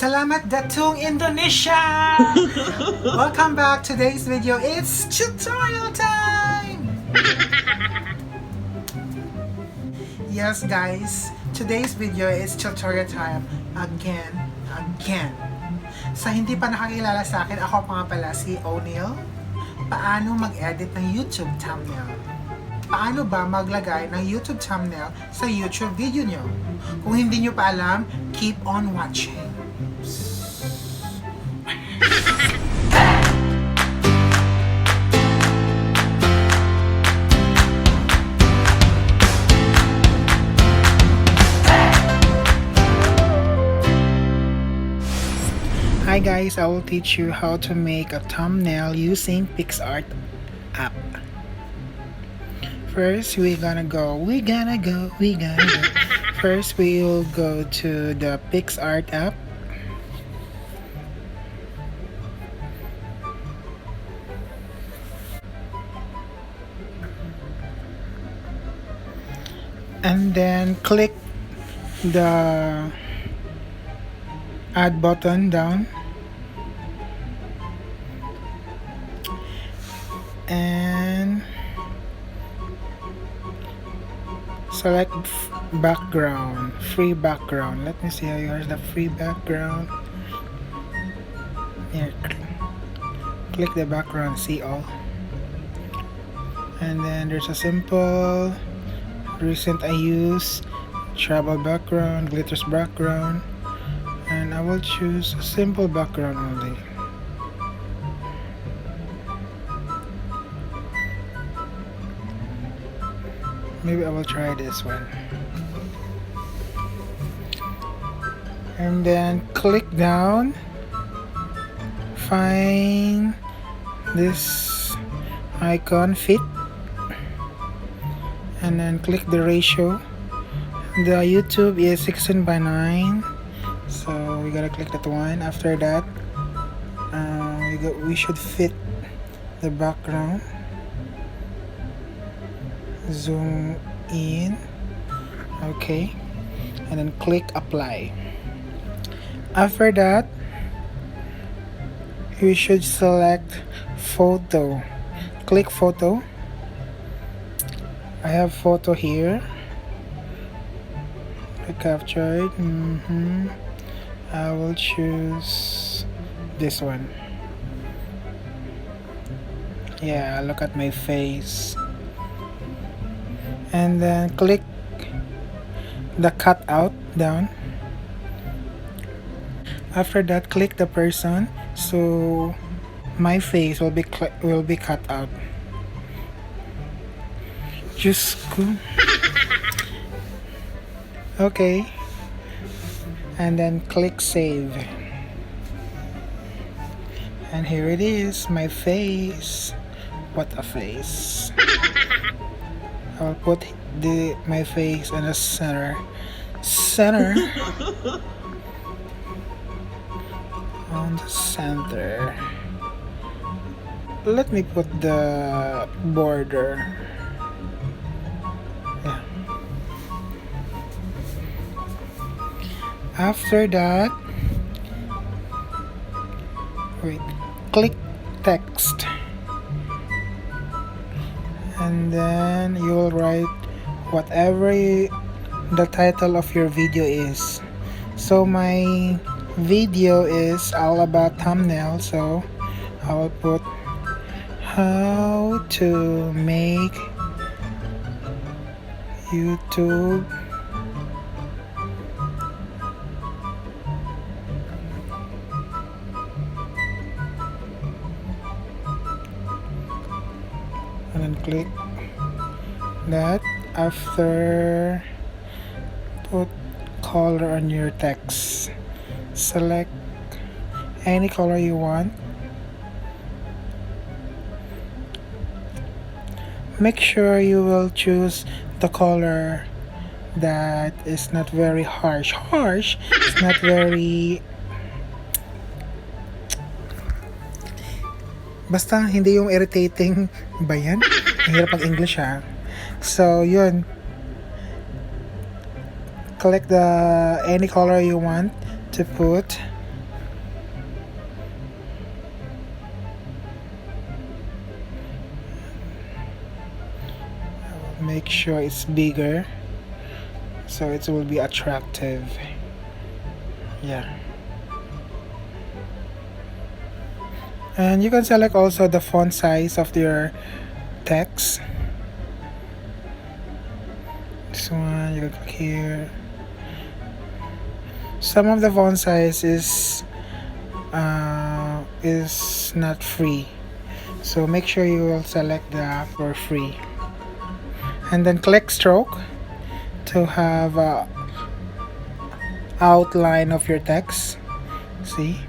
Salamat Datong Indonesia! Welcome back. Today's video is tutorial time! Yes guys, today's video is tutorial time again. Sa hindi pa nakakilala sa akin, ako pa nga pala si Ohhh Niel. Paano mag-edit ng YouTube thumbnail? Paano ba maglagay ng YouTube thumbnail sa YouTube video nyo? Kung hindi nyo pa alam, keep on watching. Hi guys, I will teach you how to make a thumbnail using Picsart app. First, we gonna go. First, we will go to the Picsart app. And then click the add button down. And select background, free background. Let me see how here's the free background. Here, click the background, see all. And then there's a simple recent I use travel background, glitters background, and I will choose a simple background only. Maybe I will try this one. And then click down, find this icon fit, and then click the ratio. The YouTube is 16:9, so we gotta click that one. After that, we should fit the background. Zoom in, okay, and then click apply. After that, you should select photo. Click photo. I have photo here. I captured. I will choose this one. Yeah, look at my face. And then click the cutout down. After that, click the person, so my face will be cut out. Just go. Okay, and then click save. And here it is, my face. What a face. I'll put my face in the center. On the center. Let me put the border. Yeah. After that, click text. And then you will write whatever the title of your video is. So my video is all about thumbnail, so I will put how to make YouTube and then click that. After, put color on your text. Select any color you want. Make sure you will choose the color that is not very harsh. It's not very, basta hindi yung irritating ba yan? Mahirap pag-English ha. So yun, click the any color you want to put. Make sure it's bigger so it will be attractive. Yeah. And you can select also the font size of your text. This one, you can click here. Some of the font size is not free, so make sure you will select that for free. And then click stroke to have a outline of your text. See?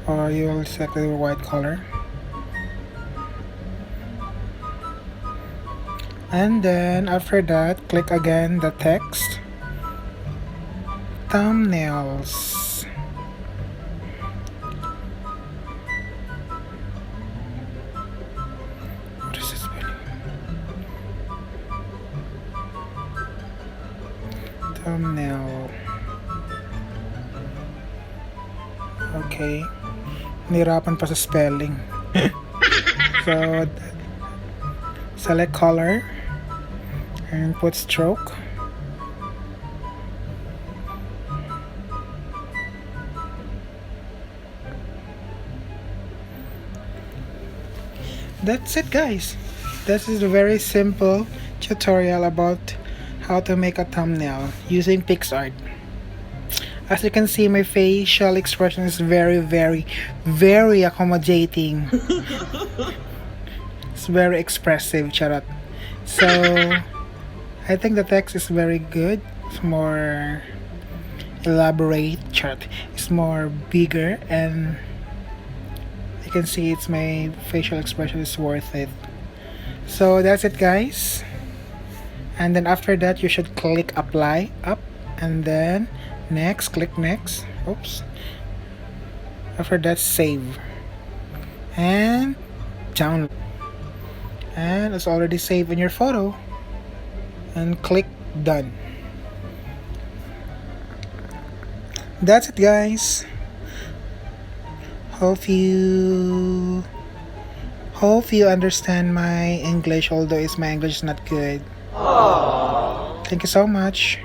Or you will select the white color. And then after that, click again the text. Thumbnails. What is this spelling? Thumbnail. Okay. Nahirapan pa sa spelling. So, select color and put stroke. That's it, guys. This is a very simple tutorial about how to make a thumbnail using Picsart. As you can see, my facial expression is very accommodating. It's very expressive, charot. So I think the text is very good. It's more elaborate, charot. It's more bigger, and you can see it's my facial expression is worth it. So that's it, guys. And then after that, you should click apply up, and then next, click next. Oops. After that, save and download. And it's already saved in your photo, and click done. That's it, guys. Hope you understand my English, although my English is not good. Aww. Thank you so much.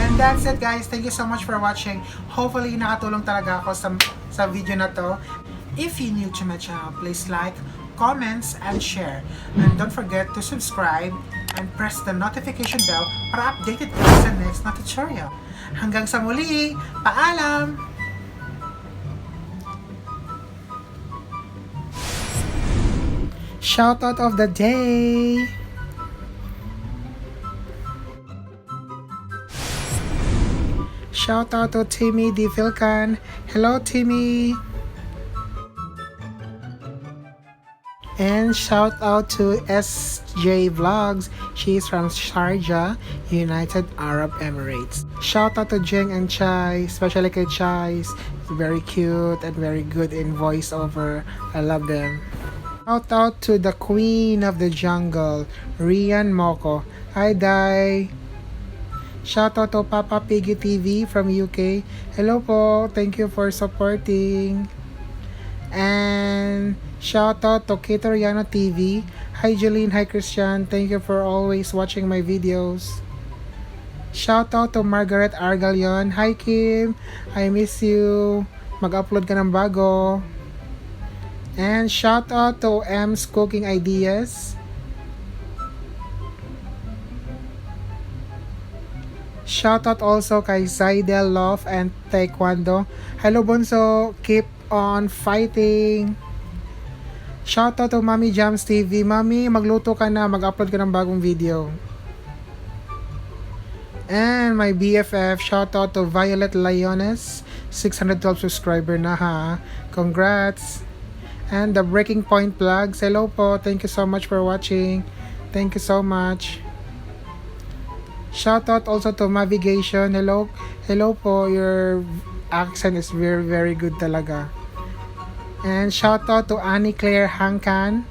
And that's it, guys. Thank you so much for watching. Hopefully nakatulong talaga ako sa video na to. If you're new to my channel, please like, comments, and share. And don't forget to subscribe and press the notification bell para updated ka sa next na tutorial. Hanggang sa muli, paalam! Shoutout of the day! Shoutout to Timmy D. Vilcan. Hello, Timmy! And shout out to SJ Vlogs. She's from Sharjah, United Arab Emirates. Shout out to Jeng and Chai, especially kay Chai. Very cute and very good in voiceover. I love them. Shout out to the queen of the jungle, Rian Moko. Hi, Dai. Shout out to Papa Piggy TV from UK. Hello po. Thank you for supporting. And shout out to Kitoriano TV. Hi, Jeline. Hi, Christian. Thank you for always watching my videos. Shout out to Margaret Argalion. Hi, Kim. I miss you. Mag-upload ka ng bago. And shout out to M's Cooking Ideas. Shout out also kay Zaidel Love and Taekwondo. Hello, Bonso. Keep on fighting. Shout out to Mami Jams TV. Mami, magluto ka na. Mag-upload ka ng bagong video. And my BFF, shout out to Violet Liones. 612 subscriber na, ha. Congrats. And the Breaking Point Plugs. Hello po. Thank you so much for watching. Thank you so much. Shout out also to Navigation. Hello. Hello po. Your accent is very good talaga. And shout out to Annie Claire Hankan.